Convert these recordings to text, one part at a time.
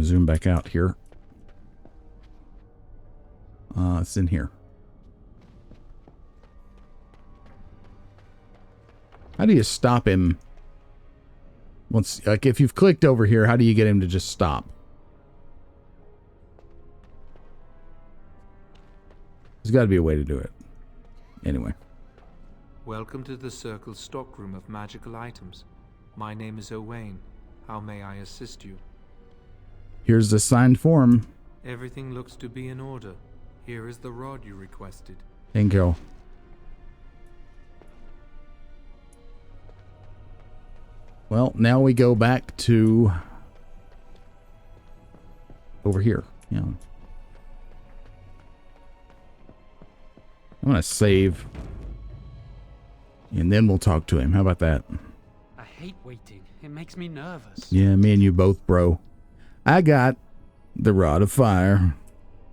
Zoom back out here. It's in here. How do you stop him? Once, like, if you've clicked over here, how do you get him to just stop? There's got to be a way to do it. Anyway. Welcome to the Circle's stockroom of magical items. My name is Owain. How may I assist you? Here's the signed form. Everything looks to be in order. Here is the rod you requested. Thank you. Well, now we go back to over here. Yeah. I'm going to save. And then we'll talk to him. How about that? I hate waiting. It makes me nervous. Yeah, me and you both, bro. I got the Rod of Fire.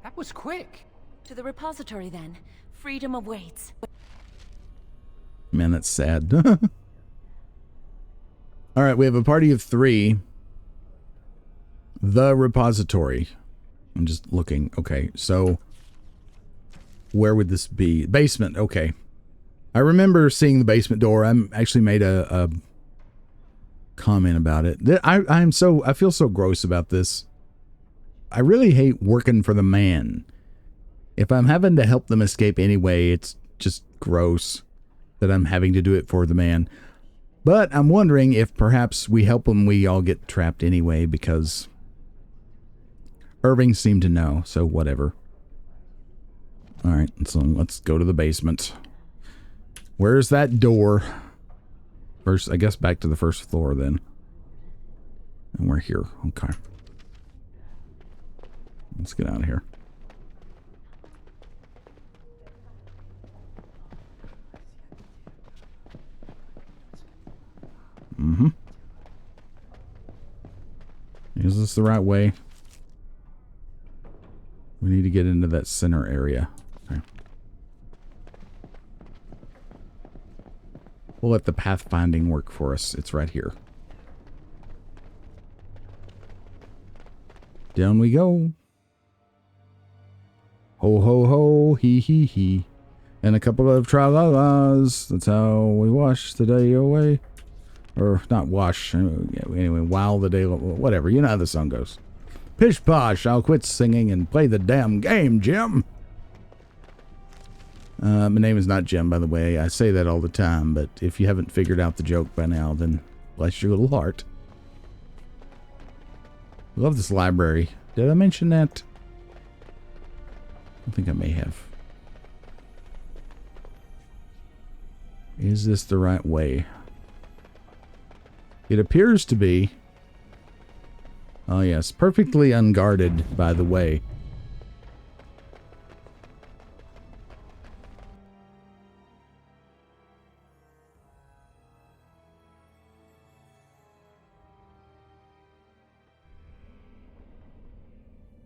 That was quick. To the repository, then. Freedom awaits. Man, that's sad. All right, we have a party of 3. The repository. I'm just looking. Okay, so where would this be? Basement. Okay. I remember seeing the basement door. I actually made a comment about it. I feel so gross about this. I really hate working for the man. If I'm having to help them escape anyway, it's just gross that I'm having to do it for the man. But I'm wondering if perhaps we help them, we all get trapped anyway, because Irving seemed to know, so whatever. Alright, so let's go to the basement. Where's that door? First, I guess back to the first floor then. And we're here. Okay. Let's get out of here. Mm-hmm. Is this the right way? We need to get into that center area. Okay. We'll let the pathfinding work for us. It's right here. Down we go. Ho, ho, ho, he, he. And a couple of tra-la-las. That's how we wash the day away. Or not wash. Anyway, while the day... Whatever. You know how the song goes. Pish posh, I'll quit singing and play the damn game, Jim. My name is not Jim, by the way. I say that all the time, but if you haven't figured out the joke by now, then bless your little heart. I love this library. Did I mention that? I think I may have. Is this the right way? It appears to be. Oh yes, perfectly unguarded, by the way.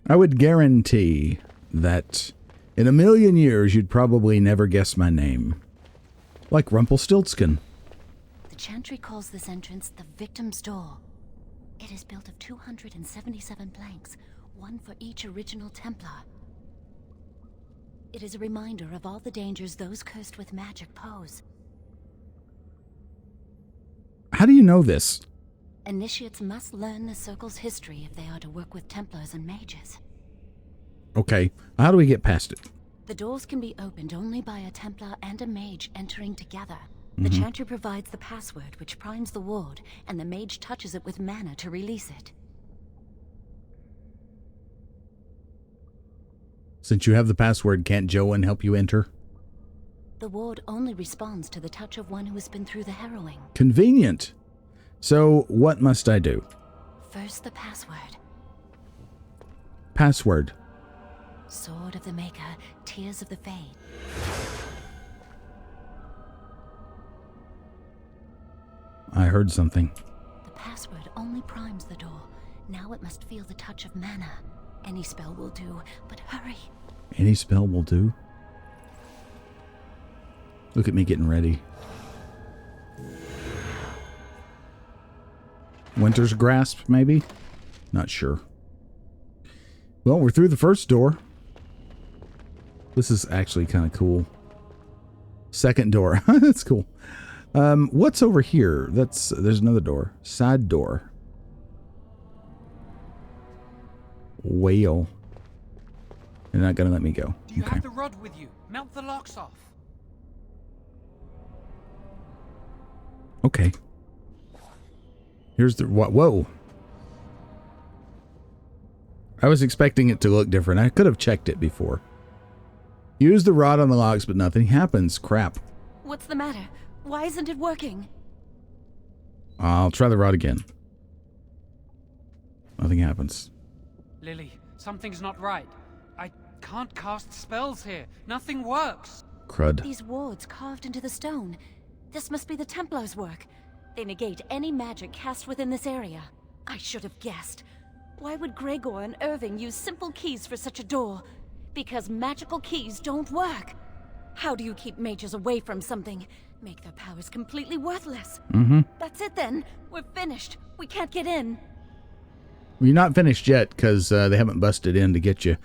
I would guarantee that in a million years you'd probably never guess my name. Like Rumpelstiltskin. The Chantry calls this entrance the Victim's Door. It is built of 277 planks, one for each original Templar. It is a reminder of all the dangers those cursed with magic pose. How do you know this? Initiates must learn the Circle's history if they are to work with Templars and mages. Okay, how do we get past it? The doors can be opened only by a Templar and a mage entering together. The Chantry provides the password, which primes the ward, and the mage touches it with mana to release it. Since you have the password, can't Jowan help you enter? The ward only responds to the touch of one who has been through the harrowing. Convenient. So, what must I do? First, the password. Password. Sword of the Maker, Tears of the Fade. I heard something. The password only primes the door. Now it must feel the touch of mana. Any spell will do, but hurry. Any spell will do? Look at me getting ready. Winter's Grasp, maybe? Not sure. Well, we're through the first door. This is actually kind of cool. Second door. That's cool. What's over here? There's another door. Side door. Whale. They're not gonna let me go. Do you Okay. have the rod with you? Melt the locks off. Okay. Here's the what? Whoa. I was expecting it to look different. I could have checked it before. Use the rod on the locks, but nothing happens. Crap. What's the matter? Why isn't it working? I'll try the rod again. Nothing happens. Lily, something's not right. I can't cast spells here. Nothing works. Crud. These wards carved into the stone. This must be the Templars' work. They negate any magic cast within this area. I should have guessed. Why would Gregor and Irving use simple keys for such a door? Because magical keys don't work. How do you keep mages away from something? Make their powers completely worthless. That's it then. We're finished. We can't get in. Well, you're not finished yet, because they haven't busted in to get you.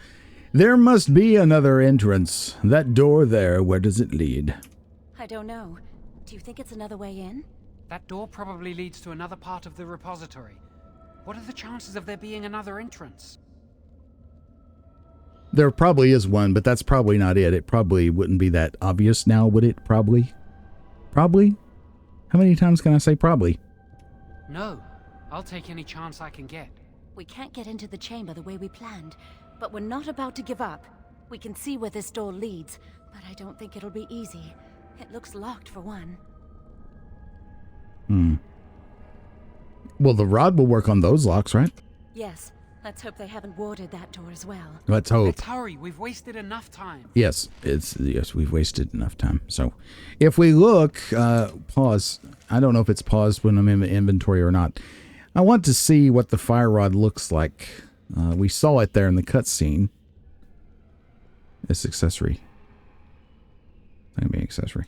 There must be another entrance. That door there, where does it lead? I don't know. Do you think it's another way in? That door probably leads to another part of the repository. What are the chances of there being another entrance? There probably is one, but that's probably not it. It probably wouldn't be that obvious now, would it? Probably? Probably? How many times can I say probably? No. I'll take any chance I can get. We can't get into the chamber the way we planned, but we're not about to give up. We can see where this door leads, but I don't think it'll be easy. It looks locked for one. Well, the rod will work on those locks, right? Yes. Let's hope they haven't warded that door as well. Let's hope. Let's hurry. We've wasted enough time. Yes, we've wasted enough time. So, if we look, pause. I don't know if it's paused when I'm in the inventory or not. I want to see what the fire rod looks like. We saw it there in the cutscene. This accessory. That can be an accessory.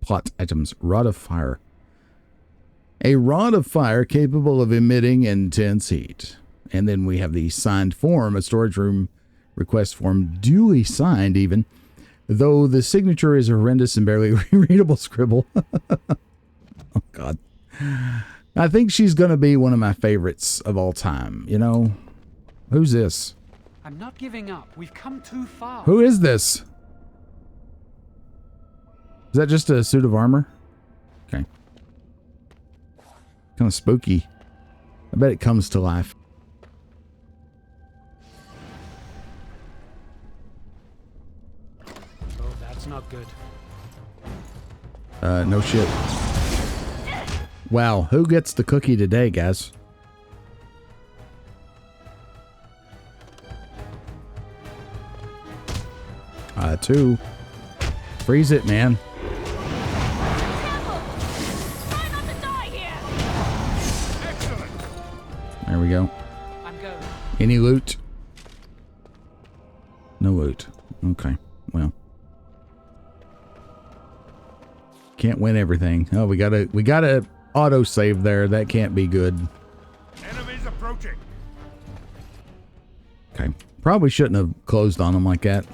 Plot items. Rod of fire. A rod of fire capable of emitting intense heat. And then we have the signed form, a storage room request form, duly signed even, though the signature is horrendous and barely readable scribble. Oh, God. I think she's going to be one of my favorites of all time, you know? Who's this? I'm not giving up. We've come too far. Who is this? Is that just a suit of armor? Okay. Kind of spooky. I bet it comes to life. Oh, that's not good. No shit. Wow, who gets the cookie today, guys? Two. Freeze it, man. There we go. I'm going. Any loot? No loot. Okay. Well. Can't win everything. Oh, we gotta auto save there. That can't be good. Enemies approaching. Okay. Probably shouldn't have closed on them like that.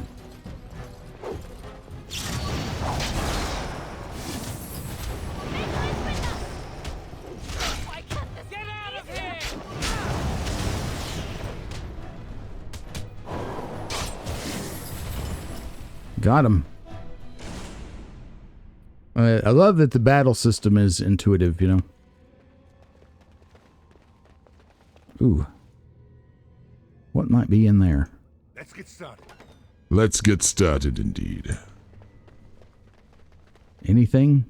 Get out of here! Got him. I love that the battle system is intuitive, you know. Ooh. What might be in there? Let's get started. Let's get started indeed. Anything?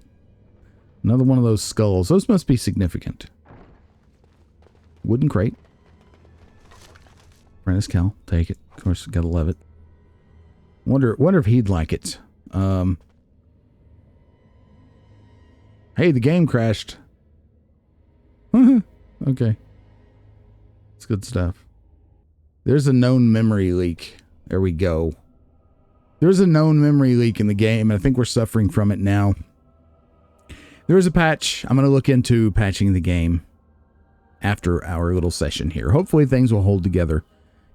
Another one of those skulls. Those must be significant. Wooden crate. Apprentice Cal. Take it. Of course, gotta love it. Wonder if he'd like it. Hey, the game crashed. Okay. It's good stuff. There's a known memory leak. There we go. There's a known memory leak in the game, and I think we're suffering from it now. There is a patch. I'm going to look into patching the game. after our little session here. Hopefully things will hold together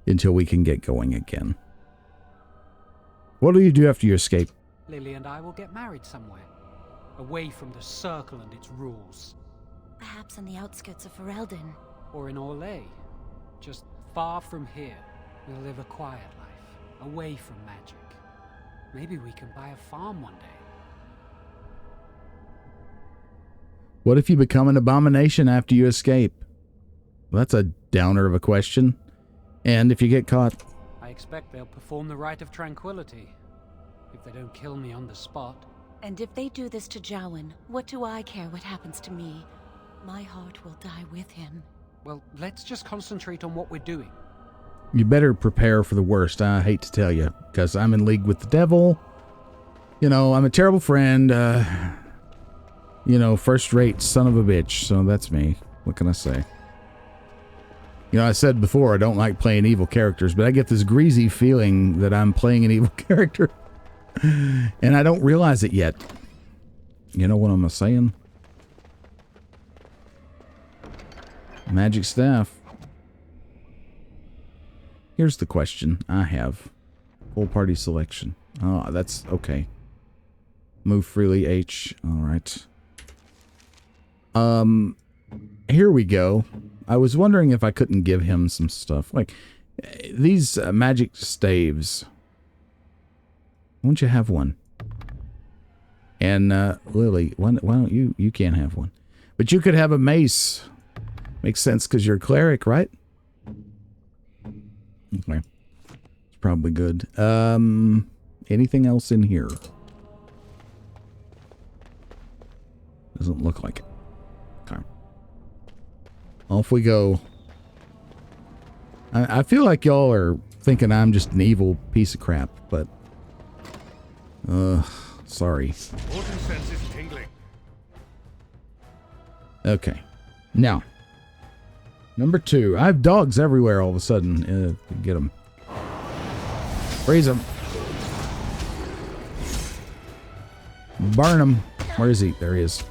until we can get going again. What do you do after you escape? Lily and I will get married somewhere, away from the circle and its rules. Perhaps on the outskirts of Ferelden. Or in Orlais, just far from here. We'll live a quiet life, away from magic. Maybe we can buy a farm one day. What if you become an abomination after you escape? Well, that's a downer of a question. And if you get caught? I expect they'll perform the rite of tranquility, if they don't kill me on the spot. And if they do this to Jowan, what do I care what happens to me? My heart will die with him. Well, let's just concentrate on what we're doing. You better prepare for the worst. I hate to tell you, because I'm in league with the devil. You know, I'm a terrible friend. You know, first-rate son of a bitch. So that's me. What can I say? You know, I said before I don't like playing evil characters, but I get this greasy feeling that I'm playing an evil character. And I don't realize it yet. You know what I'm saying? Magic staff. Here's the question I have. Full party selection. Oh, that's okay. Move freely, H. All right. Here we go. I was wondering if I couldn't give him some stuff. Like, these magic staves. Won't you have one? And, Lily, why don't you? You can't have one. But you could have a mace. Makes sense because you're a cleric, right? Okay. It's probably good. Anything else in here? Doesn't look like it. Okay. Off we go. I feel like y'all are thinking I'm just an evil piece of crap, but... sorry. Morton senses tingling. Okay. Now. Number 2. I have dogs everywhere all of a sudden. Get them. Freeze them. Burn him. Where is he? There he is.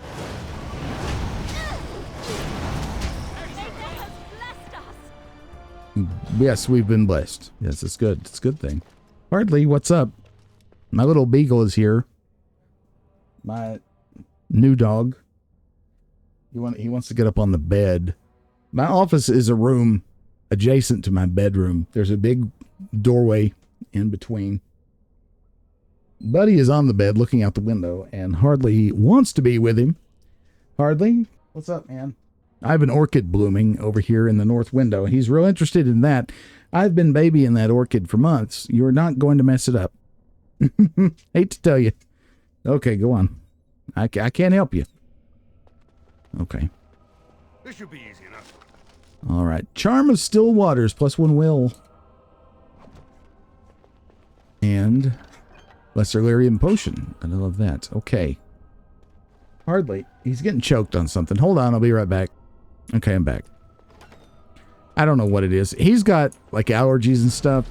Yes, we've been blessed. Yes, it's good. It's a good thing. Hardly, what's up? My little beagle is here. My new dog. He wants to get up on the bed. My office is a room adjacent to my bedroom. There's a big doorway in between. Buddy is on the bed looking out the window, and Hardly wants to be with him. Hardly, what's up, man? I have an orchid blooming over here in the north window. He's real interested in that. I've been babying that orchid for months. You're not going to mess it up. Hate to tell you. Okay, go on. I can't help you. Okay. This should be easy enough. All right. Charm of Still Waters, +1 will. And Lesser Lyrium Potion. I love that. Okay. Hardly. He's getting choked on something. Hold on, I'll be right back. Okay, I'm back. I don't know what it is. He's got like allergies and stuff.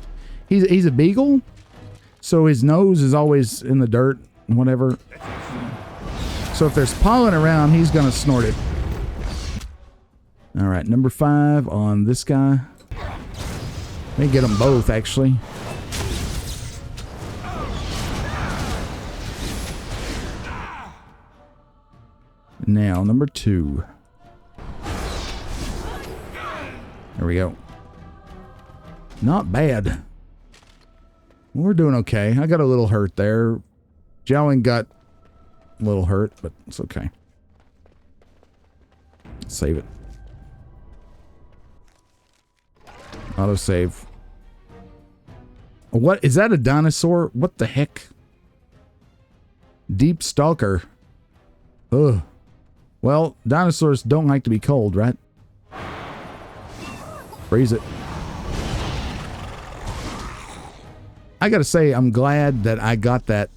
He's a beagle, so his nose is always in the dirt and whatever. So if there's pollen around, he's gonna snort it. All right, number 5 on this guy. Let me get them both, actually. Now, number 2. There we go. Not bad. We're doing okay. I got a little hurt there. Jowan got a little hurt, but it's okay. Save it. Autosave. What? Is that a dinosaur? What the heck? Deep Stalker. Ugh. Well, dinosaurs don't like to be cold, right? Freeze it. I gotta say, I'm glad that I got that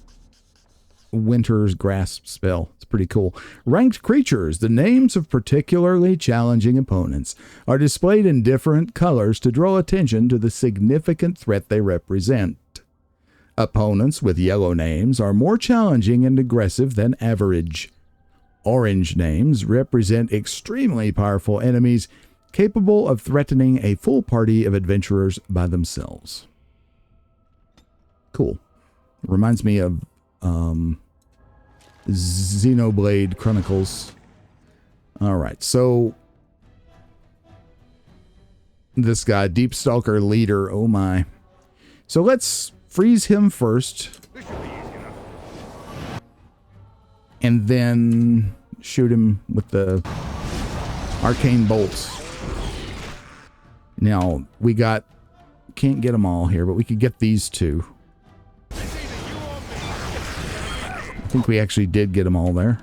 Winter's Grasp spell. It's pretty cool. Ranked creatures. The names of particularly challenging opponents are displayed in different colors to draw attention to the significant threat they represent. Opponents with yellow names are more challenging and aggressive than average. Orange names represent extremely powerful enemies capable of threatening a full party of adventurers by themselves. Cool. Reminds me of Xenoblade Chronicles. All right, so this guy, Deep Stalker Leader, oh my. So let's freeze him first. This should be easy enough. And then shoot him with the arcane bolts. Now, we got, can't get them all here, but we could get these two. I think we actually did get them all there.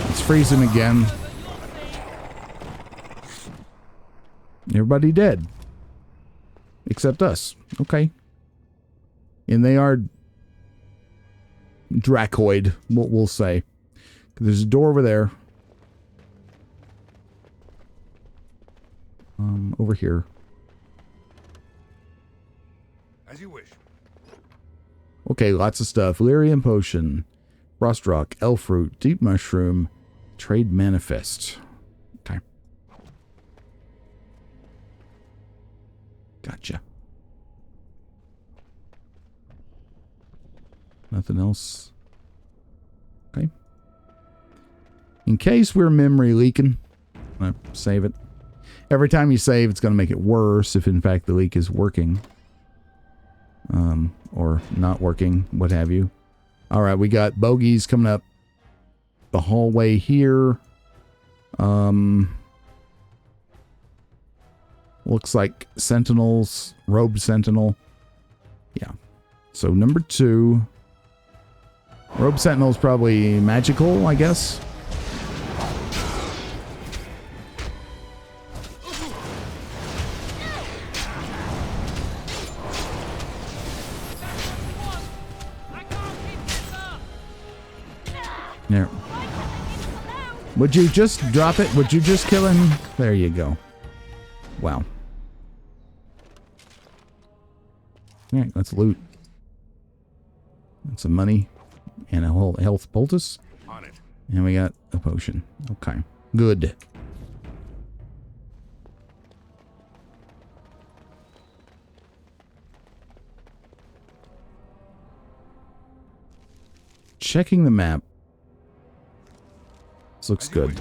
Let's freeze him again. Everybody dead. Except us. Okay. And they are Dracoid, we'll say. There's a door over there. Over here. As you wish. Okay, lots of stuff. Lyrium Potion, Frost Rock, Elf Fruit, Deep Mushroom, Trade Manifest. Okay. Gotcha. Nothing else. Okay. In case we're memory leaking, I'm going to save it. Every time you save, it's going to make it worse if in fact the leak is working. Or not working, what have you. Alright, we got bogeys coming up the hallway here. Looks like sentinels, robed sentinel. Yeah. So number 2. Robed sentinel's probably magical, I guess. There. Would you just drop it? Would you just kill him? There you go. Wow. Alright, let's loot. That's some money. And a whole health poultice. On it. And we got a potion. Okay. Good. Checking the map. This looks good.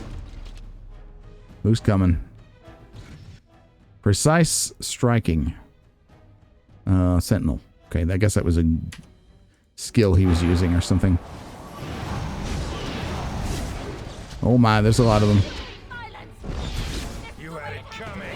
Who's coming? Precise striking. Sentinel. Okay, I guess that was a skill he was using or something. Oh my, there's a lot of them. You had it coming.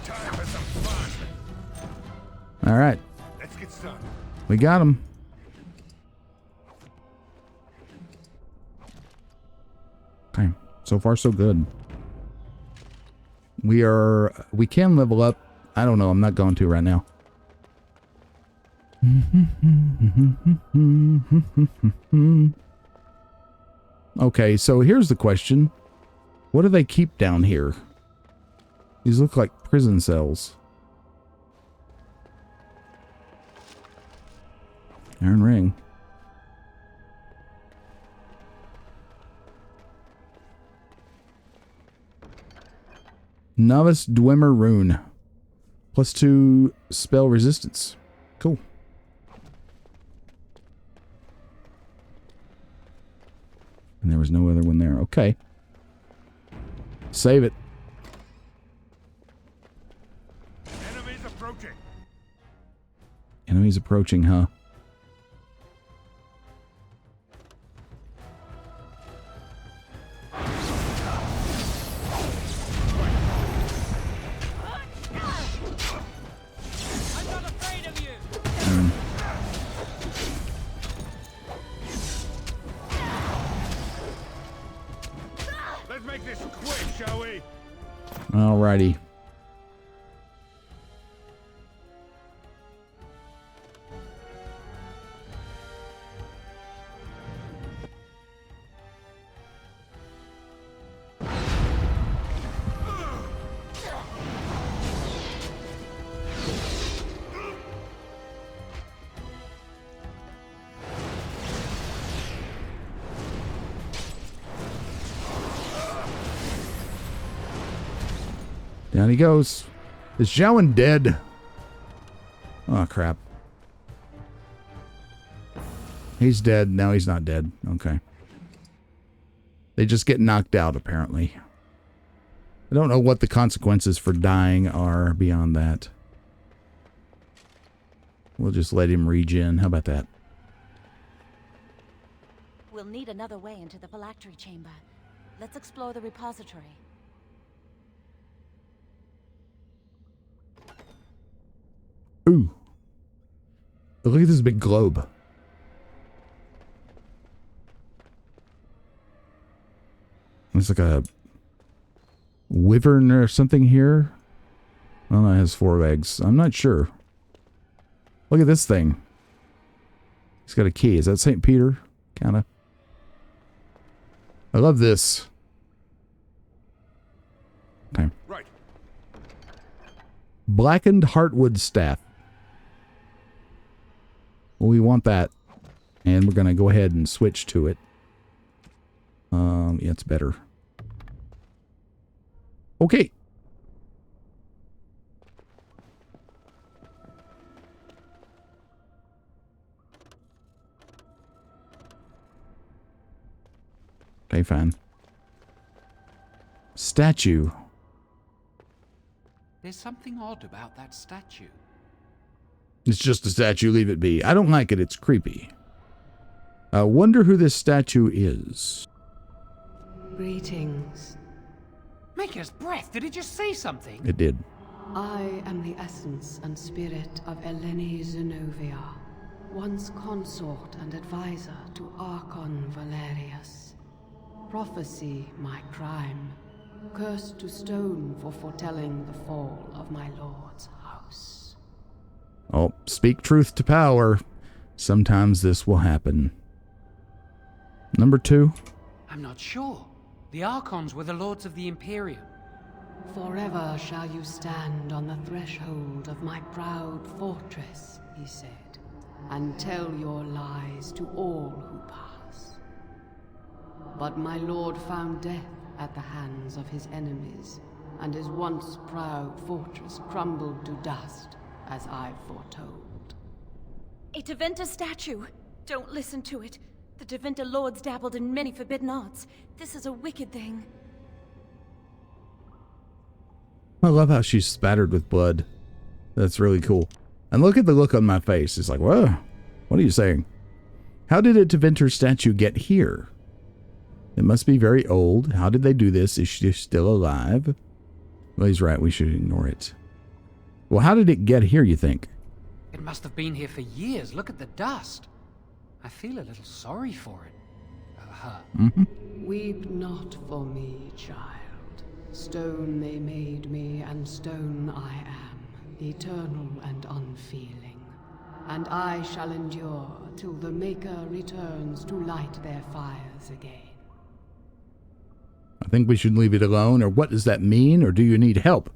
Time for some fun. All right, Let's get started. we got him. Okay, so far so good. We can level up. I don't know, I'm not going to right now. Okay, so here's the question. What do they keep down here? These look like prison cells. Iron ring. Novice Dwemer Rune. +2 spell resistance. Cool. And there was no other one there. Okay. Save it. Enemies approaching. Enemies approaching, huh? Let's make this quick, shall we? Alrighty. Down he goes. Is Jowan dead? Oh, crap. He's dead. Now he's not dead. Okay. They just get knocked out, apparently. I don't know what the consequences for dying are beyond that. We'll just let him regen. How about that? We'll need another way into the Phylactery Chamber. Let's explore the repository. Ooh. Look at this big globe. It's like a wyvern or something here. Oh, no, it has 4 legs. I'm not sure. Look at this thing. It's got a key. Is that St. Peter? Kinda. I love this. Okay. Right. Blackened heartwood staff. Well, we want that. And we're going to go ahead and switch to it. Yeah, it's better. Okay. Okay, fine. Statue. There's something odd about that statue. It's just a statue, leave it be. I don't like it, it's creepy. I wonder who this statue is. Greetings. Maker's breath, did it just say something? It did. I am the essence and spirit of Eleni Zenobia, once consort and advisor to Archon Valerius. Prophecy my crime, cursed to stone for foretelling the fall of my lord's house. Oh, speak truth to power. Sometimes this will happen. Number 2. I'm not sure. The Archons were the lords of the Imperium. Forever shall you stand on the threshold of my proud fortress, he said, and tell your lies to all who pass. But my lord found death at the hands of his enemies, and his once proud fortress crumbled to dust, as I foretold. A Tevinter statue! Don't listen to it. The Tevinter lords dabbled in many forbidden arts. This is a wicked thing. I love how she's spattered with blood. That's really cool. And look at the look on my face. It's like, whoa, what are you saying? How did a Tevinter statue get here? It must be very old. How did they do this? Is she still alive? Well, he's right. We should ignore it. Well, how did it get here, you think? It must have been here for years. Look at the dust. I feel a little sorry for it. Her. Weep not for me, child. Stone they made me, and stone I am, eternal and unfeeling. And I shall endure till the Maker returns to light their fires again. I think we should leave it alone, or what does that mean, or do you need help?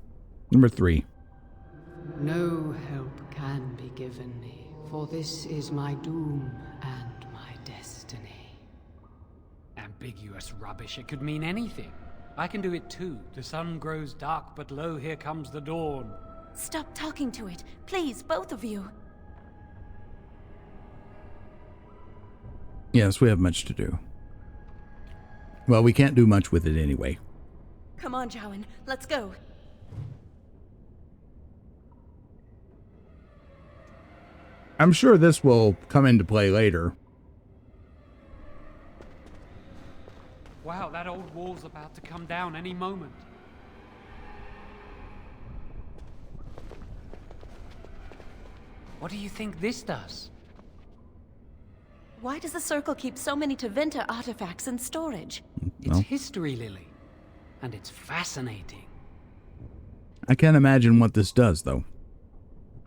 Number 3. No help can be given me, for this is my doom and my destiny. Ambiguous rubbish. It could mean anything. I can do it too. The sun grows dark, but lo, here comes the dawn. Stop talking to it. Please, both of you. Yes, we have much to do. Well, we can't do much with it anyway. Come on, Jowan. Let's go. I'm sure this will come into play later. Wow, that old wall's about to come down any moment. What do you think this does? Why does the Circle keep so many Tevinter artifacts in storage? It's history, Lily. And it's fascinating. I can't imagine what this does, though.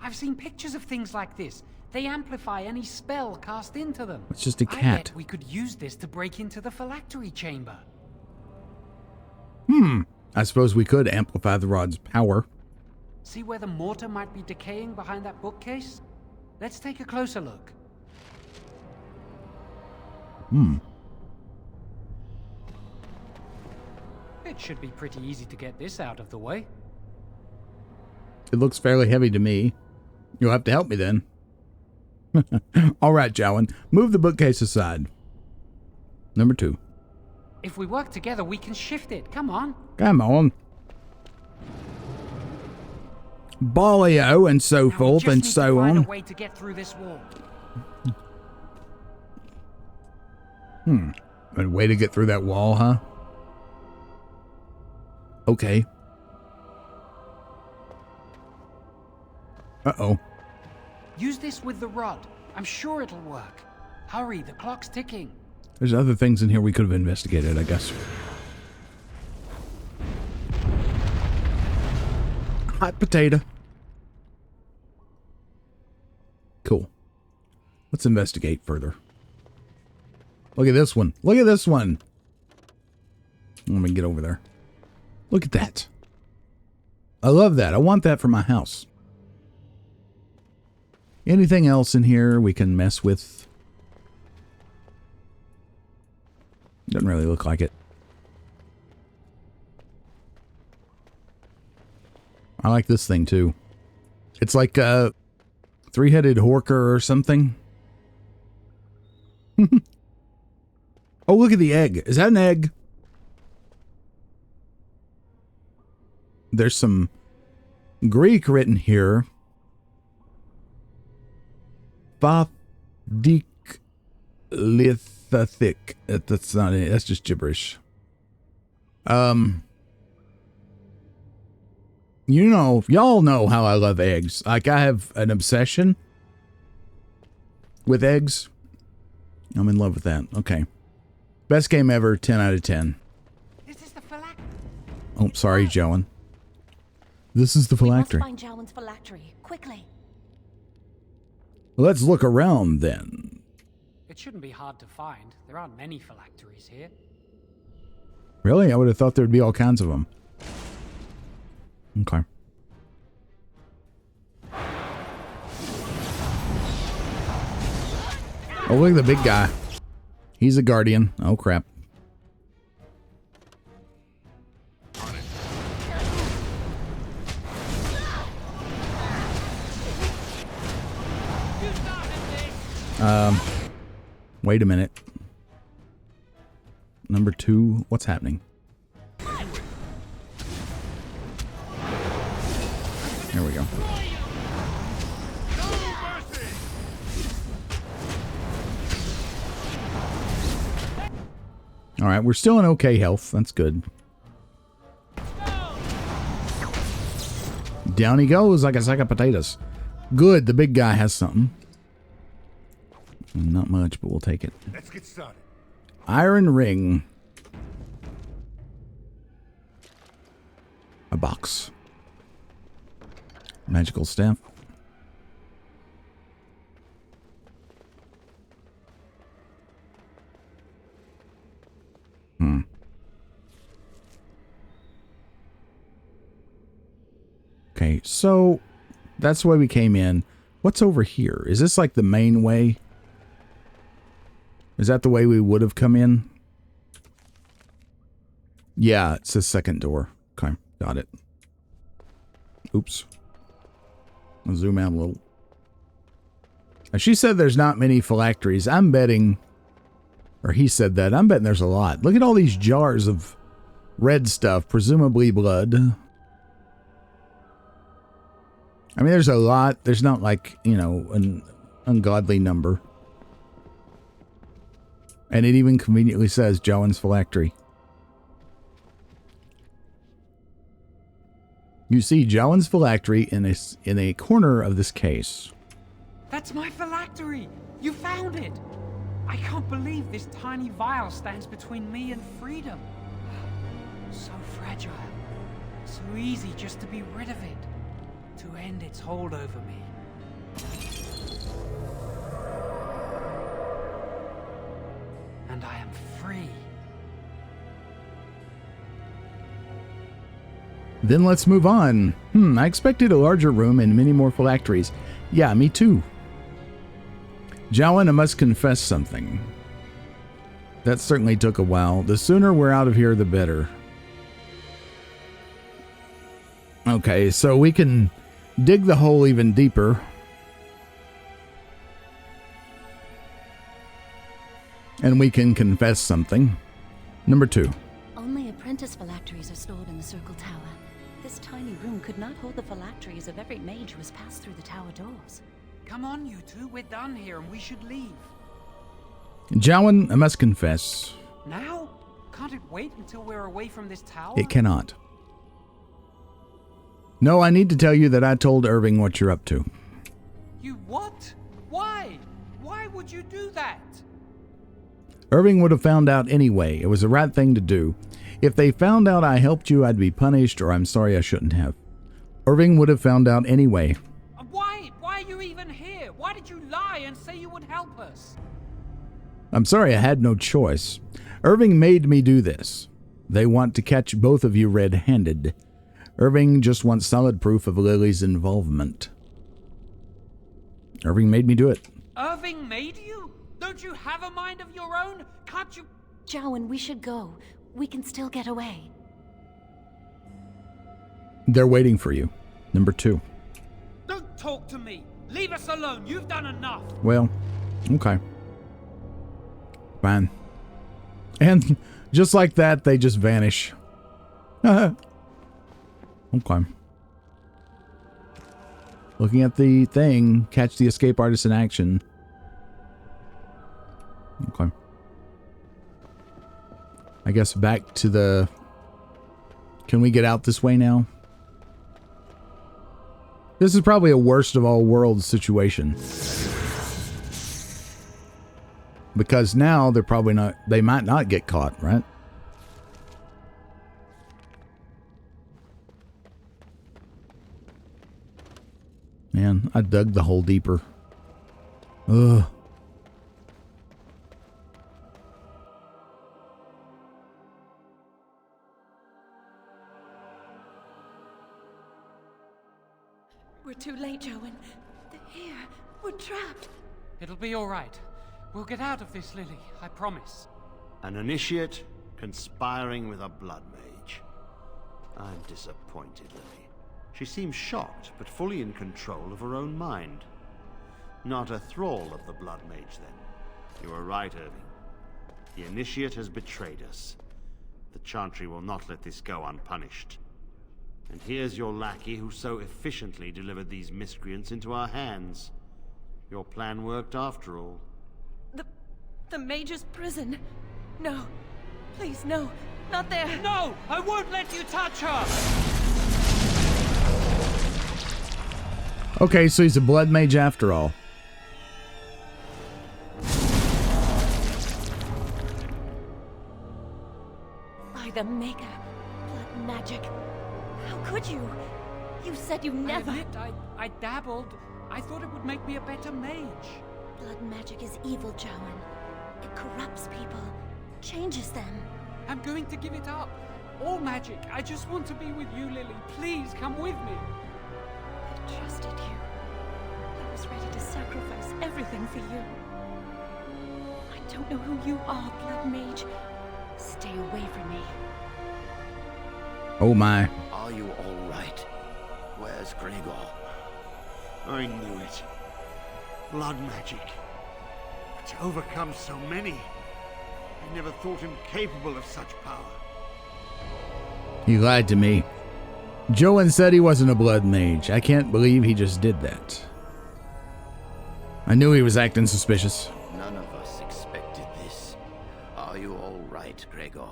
I've seen pictures of things like this. They amplify any spell cast into them. It's just a I cat. bet we could use this to break into the Phylactery Chamber. I suppose we could amplify the rod's power. See where the mortar might be decaying behind that bookcase? Let's take a closer look. It should be pretty easy to get this out of the way. It looks fairly heavy to me. You'll have to help me then. All right, Jowan. Move the bookcase aside. Number 2. If we work together, we can shift it. Come on. Come on. Bolio and so Now we forth just and need so to find on. a way to get through this wall. A way to get through that wall, huh? Okay. Uh-oh. Use this with the rod. I'm sure it'll work. Hurry, the clock's ticking. There's other things in here we could have investigated, I guess. Hot potato. Cool. Let's investigate further. Look at this one. Look at this one. Let me get over there. Look at that. I love that. I want that for my house. Anything else in here we can mess with? Doesn't really look like it. I like this thing too. It's like a 3-headed horker or something. Oh, look at the egg. Is that an egg? There's some Greek written here. Fathic lithathic. That's not it. That's just gibberish. You know, y'all know how I love eggs. Like, I have an obsession with eggs. I'm in love with that. Okay. Best game ever, 10 out of 10. This is the phylactery. Oh, sorry, Jowan. This is the We must phylactery. find Jowan's phylactery. Quickly. Let's look around then. It shouldn't be hard to find. There aren't many phylacteries here. Really? I would have thought there'd be all kinds of them. Okay. Oh, look at the big guy. He's a guardian. Oh, crap. Wait a minute. Number 2, what's happening? There we go. All right, we're still in okay health. That's good. Down he goes like a sack of potatoes. Good, the big guy has something. Not much, but we'll take it. Let's get started. Iron ring. A box. Magical staff. Okay, so that's the way we came in. What's over here? Is this like the main way? Is that the way we would have come in? Yeah, it's the second door. Okay, got it. Oops. I'll zoom out a little. Now, she said there's not many phylacteries. I'm betting, or he said that, I'm betting there's a lot. Look at all these jars of red stuff, presumably blood. I mean, there's a lot. There's not like, you know, an ungodly number. And it even conveniently says Jowan's Phylactery. You see Jowan's Phylactery in a corner of this case. That's my phylactery! You found it! I can't believe this tiny vial stands between me and freedom. So fragile. So easy just to be rid of it. To end its hold over me. And I am free. Then let's move on. I expected a larger room and many more phylacteries. Yeah, me too. Jowan, I must confess something. That certainly took a while. The sooner we're out of here, the better. Okay, so we can dig the hole even deeper. And we can confess something. Number 2. Only apprentice phylacteries are stored in the Circle Tower. This tiny room could not hold the phylacteries of every mage who has passed through the tower doors. Come on, you two. We're done here and we should leave. Jowan, I must confess. Now? Can't it wait until we're away from this tower? It cannot. No, I need to tell you that I told Irving what you're up to. You what? Why? Why would you do that? Irving would have found out anyway. It was the right thing to do. If they found out I helped you, I'd be punished, or I'm sorry I shouldn't have. Irving would have found out anyway. Why? Why are you even here? Why did you lie and say you would help us? I'm sorry I had no choice. Irving made me do this. They want to catch both of you red-handed. Irving just wants solid proof of Lily's involvement. Irving made me do it. Irving made you? Don't you have a mind of your own? Can't you... Jowan, we should go. We can still get away. They're waiting for you. Number 2. Don't talk to me. Leave us alone. You've done enough. Well, okay. Fine. And just like that, they just vanish. Okay. Looking at the thing, catch the escape artist in action. Okay. I guess back to the... Can we get out this way now? This is probably a worst of all worlds situation. Because now they're probably not... They might not get caught, right? Man, I dug the hole deeper. Ugh. We're too late, Jowan. They're here. We're trapped. It'll be all right. We'll get out of this, Lily. I promise. An initiate conspiring with a blood mage. I'm disappointed, Lily. She seems shocked, but fully in control of her own mind. Not a thrall of the blood mage, then. You were right, Irving. The initiate has betrayed us. The Chantry will not let this go unpunished. And here's your lackey who so efficiently delivered these miscreants into our hands. Your plan worked after all. The mage's prison. No. Please, no. Not there. No! I won't let you touch her! Okay, so he's a blood mage after all. By the Maker. Blood magic. How could you? You said you never... I admit, I dabbled. I thought it would make me a better mage. Blood magic is evil, Jowan. It corrupts people, changes them. I'm going to give it up. All magic. I just want to be with you, Lily. Please come with me. I trusted you. I was ready to sacrifice everything for you. I don't know who you are, Blood Mage. Stay away from me. Oh my. Are you all right? Where's Gregor? I knew it. Blood magic. To overcome so many. I never thought him capable of such power. He lied to me. Jowan said he wasn't a blood mage. I can't believe he just did that. I knew he was acting suspicious. None of us expected this. Are you all right, Gregor?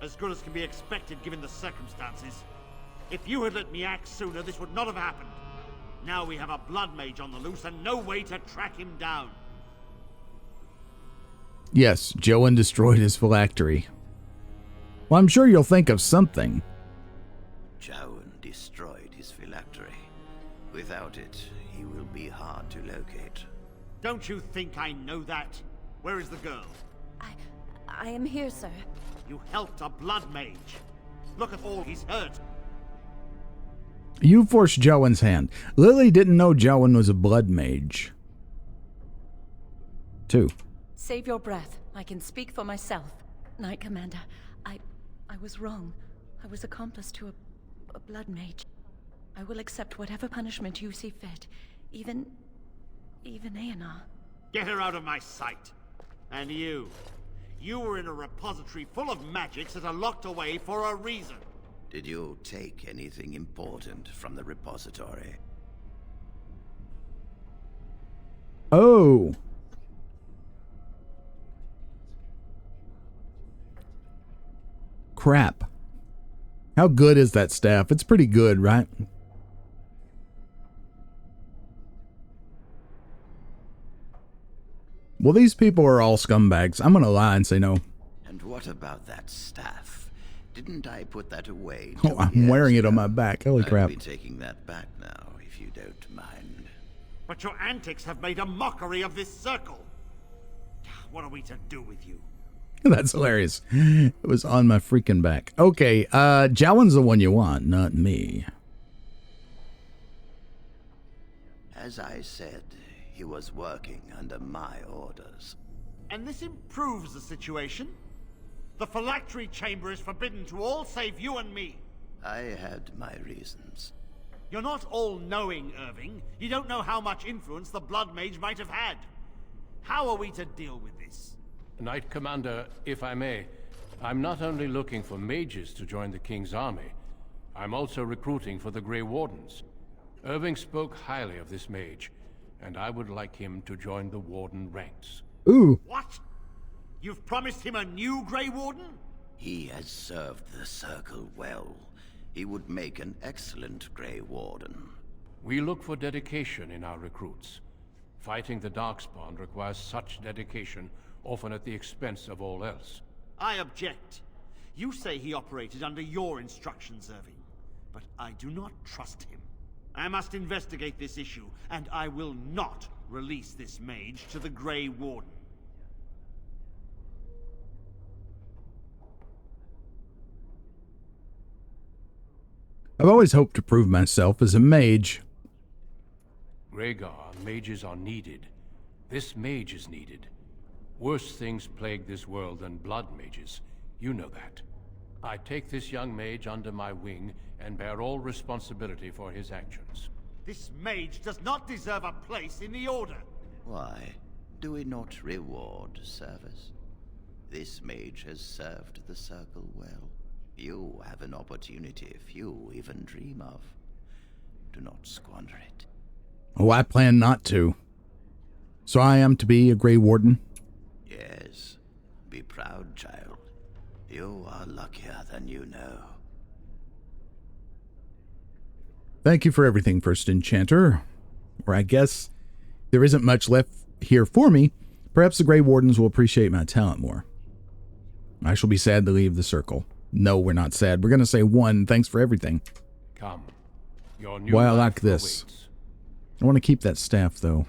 As good as can be expected given the circumstances. If you had let me act sooner, this would not have happened. Now we have a blood mage on the loose and no way to track him down. Yes, Jowan destroyed his phylactery. Well, I'm sure you'll think of something. Jowan destroyed his phylactery. Without it, he will be hard to locate. Don't you think I know that? Where is the girl? I am here, sir. You helped a blood mage. Look at all he's hurt. You forced Jowan's hand. Lily didn't know Jowan was a blood mage. 2. Save your breath. I can speak for myself. Knight Commander, I was wrong. I was accomplice to a blood mage. I will accept whatever punishment you see fit. Even Aenar. Get her out of my sight. And you. You were in a repository full of magics that are locked away for a reason. Did you take anything important from the repository? Oh. Crap. How good is that staff? It's pretty good, right? Well, these people are all scumbags. I'm gonna lie and say no. And what about that staff? Didn't I put that away? Oh, I'm wearing it on my back. Holy crap. I'll be taking that back now, if you don't mind. But your antics have made a mockery of this circle. What are we to do with you? That's hilarious. It was on my freaking back. Okay, Jowan's the one you want, not me. As I said, he was working under my orders. And this improves the situation. The Phylactery Chamber is forbidden to all save you and me. I had my reasons. You're not all-knowing, Irving. You don't know how much influence the Blood Mage might have had. How are we to deal with this? Knight Commander, if I may, I'm not only looking for mages to join the King's army, I'm also recruiting for the Grey Wardens. Irving spoke highly of this mage, and I would like him to join the Warden ranks. Ooh. What? You've promised him a new Grey Warden? He has served the Circle well. He would make an excellent Grey Warden. We look for dedication in our recruits. Fighting the Darkspawn requires such dedication, often at the expense of all else. I object. You say he operated under your instructions, Irving, but I do not trust him. I must investigate this issue, and I will not release this mage to the Grey Warden. I've always hoped to prove myself as a mage. Rhaegar, mages are needed. This mage is needed. Worse things plague this world than blood mages. You know that. I take this young mage under my wing and bear all responsibility for his actions. This mage does not deserve a place in the Order. Why? Do we not reward service? This mage has served the Circle well. You have an opportunity few even dream of. Do not squander it. Oh, I plan not to. So I am to be a Grey Warden? Yes. Be proud, child. You are luckier than you know. Thank you for everything, First Enchanter. Or I guess there isn't much left here for me. Perhaps the Grey Wardens will appreciate my talent more. I shall be sad to leave the circle. No, we're not sad. We're going to say 1. Thanks for everything. Come. Your new Boy, I life like this. awaits. I want to keep that staff, though.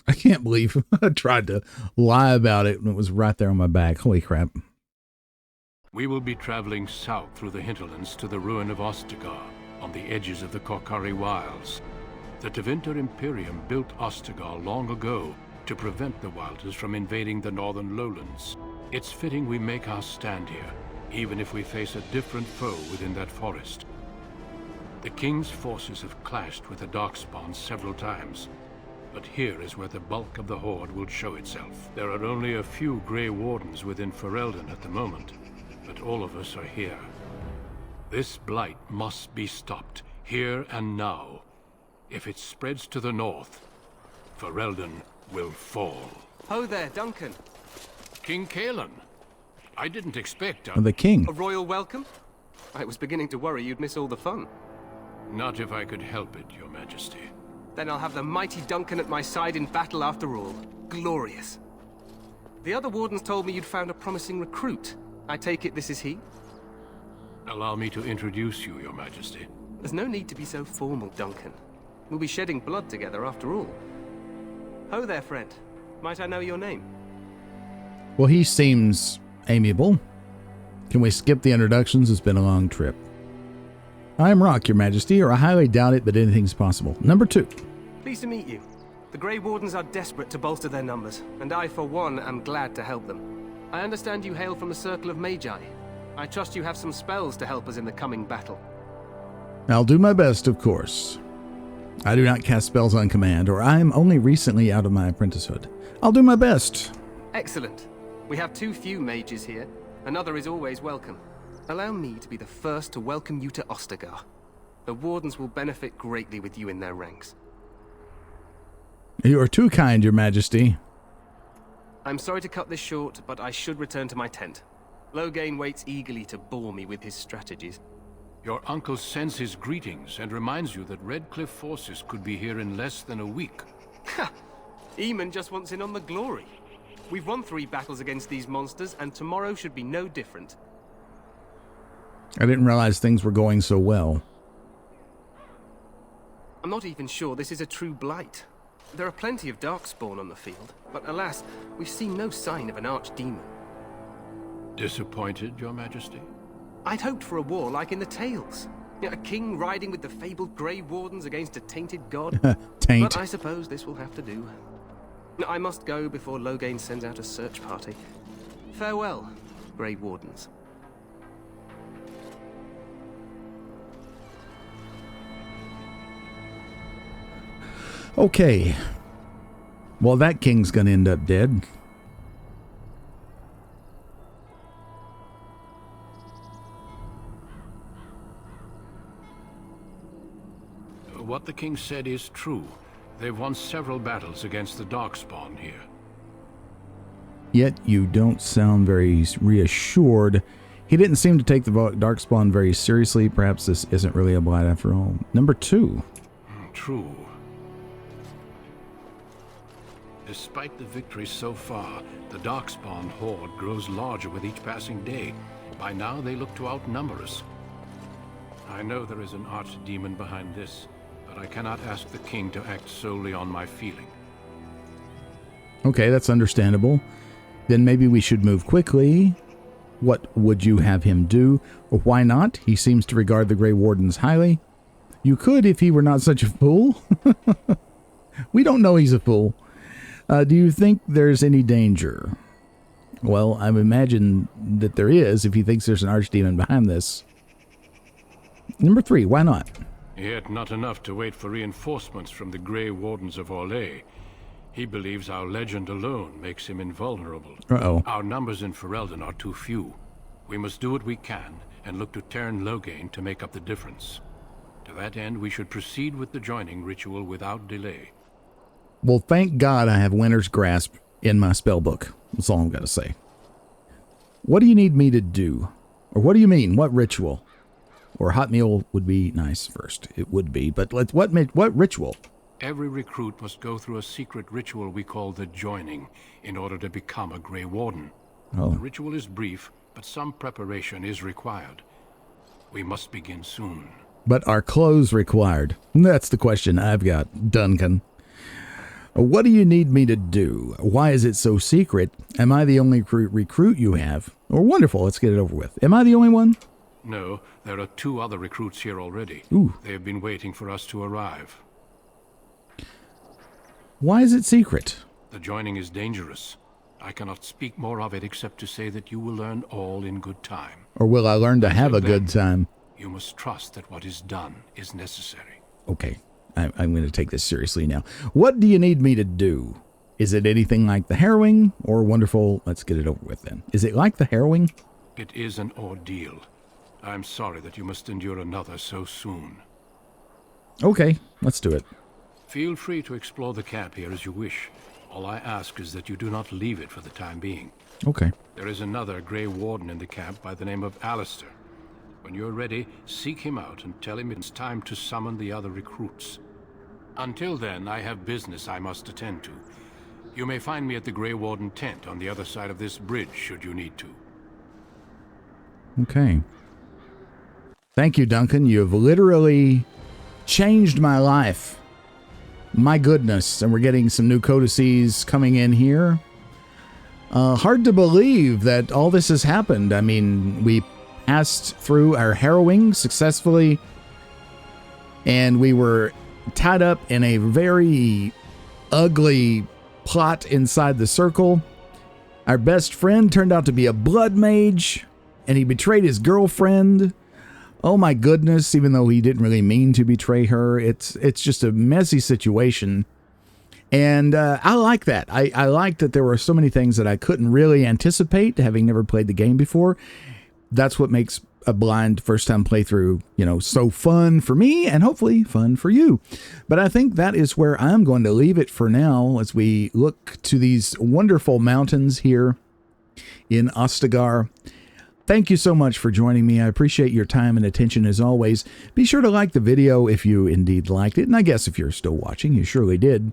I can't believe I tried to lie about it when it was right there on my back. Holy crap. We will be traveling south through the hinterlands to the ruin of Ostagar, on the edges of the Korcari Wilds. The Tevinter Imperium built Ostagar long ago to prevent the Wilders from invading the northern lowlands. It's fitting we make our stand here, even if we face a different foe within that forest. The King's forces have clashed with the Darkspawn several times, but here is where the bulk of the Horde will show itself. There are only a few Grey Wardens within Ferelden at the moment, but all of us are here. This blight must be stopped, here and now. If it spreads to the north, Ferelden will fall. Ho there, Duncan. King Kaelan. I didn't expect The king. A royal welcome? I was beginning to worry you'd miss all the fun. Not if I could help it, Your Majesty. Then I'll have the mighty Duncan at my side in battle after all. Glorious. The other wardens told me you'd found a promising recruit. I take it this is he? Allow me to introduce you, Your Majesty. There's no need to be so formal, Duncan. We'll be shedding blood together after all. Ho there, friend. Might I know your name? Well, he seems amiable. Can we skip the introductions? It's been a long trip. I am Rock, Your Majesty, or I highly doubt it, but anything's possible. Number 2. Pleased to meet you. The Grey Wardens are desperate to bolster their numbers, and I, for one, am glad to help them. I understand you hail from a circle of Magi. I trust you have some spells to help us in the coming battle. I'll do my best, of course. I do not cast spells on command, or I am only recently out of my apprenticehood. I'll do my best. Excellent. We have too few mages here. Another is always welcome. Allow me to be the first to welcome you to Ostagar. The Wardens will benefit greatly with you in their ranks. You are too kind, Your Majesty. I'm sorry to cut this short, but I should return to my tent. Loghain waits eagerly to bore me with his strategies. Your uncle sends his greetings and reminds you that Red Cliff forces could be here in less than a week. Ha! Eamon just wants in on the glory. We've won 3 battles against these monsters, and tomorrow should be no different. I didn't realize things were going so well. I'm not even sure this is a true blight. There are plenty of darkspawn on the field, but alas, we've seen no sign of an archdemon. Disappointed, Your Majesty? I'd hoped for a war like in the tales. A king riding with the fabled Grey Wardens against a tainted god. Taint. But I suppose this will have to do. I must go before Loghain sends out a search party. Farewell, Grey Wardens. Okay. Well, that king's gonna end up dead. What the king said is true. They've won several battles against the Darkspawn here. Yet you don't sound very reassured. He didn't seem to take the Darkspawn very seriously. Perhaps this isn't really a blight after all. Number 2. True. Despite the victories so far, the Darkspawn horde grows larger with each passing day. By now, they look to outnumber us. I know there is an archdemon behind this, but I cannot ask the king to act solely on my feeling. Okay, that's understandable. Then maybe we should move quickly. What would you have him do? Or why not? He seems to regard the Grey Wardens highly. You could if he were not such a fool. We don't know he's a fool. Do you think there's any danger? Well, I imagine that there is if he thinks there's an archdemon behind this. Number 3, why not? Yet not enough to wait for reinforcements from the Grey Wardens of Orlais. He believes our legend alone makes him invulnerable. Uh-oh. Our numbers in Ferelden are too few. We must do what we can and look to Teyrn Loghain to make up the difference. To that end, we should proceed with the joining ritual without delay. Well, thank God I have Winter's Grasp in my spellbook. That's all I'm going to say. What do you need me to do? Or what do you mean? What ritual? Or hot meal would be nice first. It would be, but what ritual? Every recruit must go through a secret ritual we call the joining in order to become a Grey Warden. Oh. The ritual is brief, but some preparation is required. We must begin soon. But are clothes required? That's the question I've got, Duncan. What do you need me to do? Why is it so secret? Am I the only recruit you have? Or wonderful, let's get it over with. Am I the only one? No, there are 2 other recruits here already. Ooh. They have been waiting for us to arrive. Why is it secret? The joining is dangerous. I cannot speak more of it except to say that you will learn all in good time. Or will I learn to have a good time? You must trust that what is done is necessary. Okay, I'm going to take this seriously now. What do you need me to do? Is it anything like the harrowing? Or wonderful, let's get it over with then. Is it like the harrowing? It is an ordeal. I'm sorry that you must endure another so soon. Okay, let's do it. Feel free to explore the camp here as you wish. All I ask is that you do not leave it for the time being. Okay. There is another Grey Warden in the camp by the name of Alistair. When you're ready, seek him out and tell him it's time to summon the other recruits. Until then, I have business I must attend to. You may find me at the Grey Warden tent on the other side of this bridge, should you need to. Okay. Thank you, Duncan. You have literally changed my life. My goodness. And we're getting some new codices coming in here. Hard to believe that all this has happened. I mean, we passed through our harrowing successfully, and we were tied up in a very ugly plot inside the circle. Our best friend turned out to be a blood mage, and he betrayed his girlfriend. oh my goodness, even though he didn't really mean to betray her, it's just a messy situation. And I like that. I like that there were so many things that I couldn't really anticipate, having never played the game before. That's what makes a blind first-time playthrough, so fun for me and hopefully fun for you. But I think that is where I'm going to leave it for now as we look to these wonderful mountains here in Ostagar. Thank you so much for joining me. I appreciate your time and attention as always. Be sure to like the video if you indeed liked it. And I guess if you're still watching, you surely did.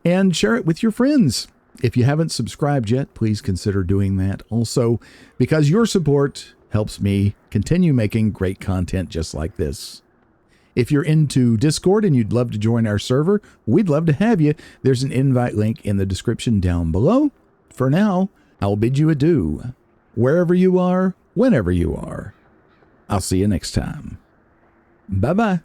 And share it with your friends. If you haven't subscribed yet, please consider doing that also, because your support helps me continue making great content just like this. If you're into Discord and you'd love to join our server, we'd love to have you. There's an invite link in the description down below. For now, I'll bid you adieu. Wherever you are, whenever you are. I'll see you next time. Bye-bye.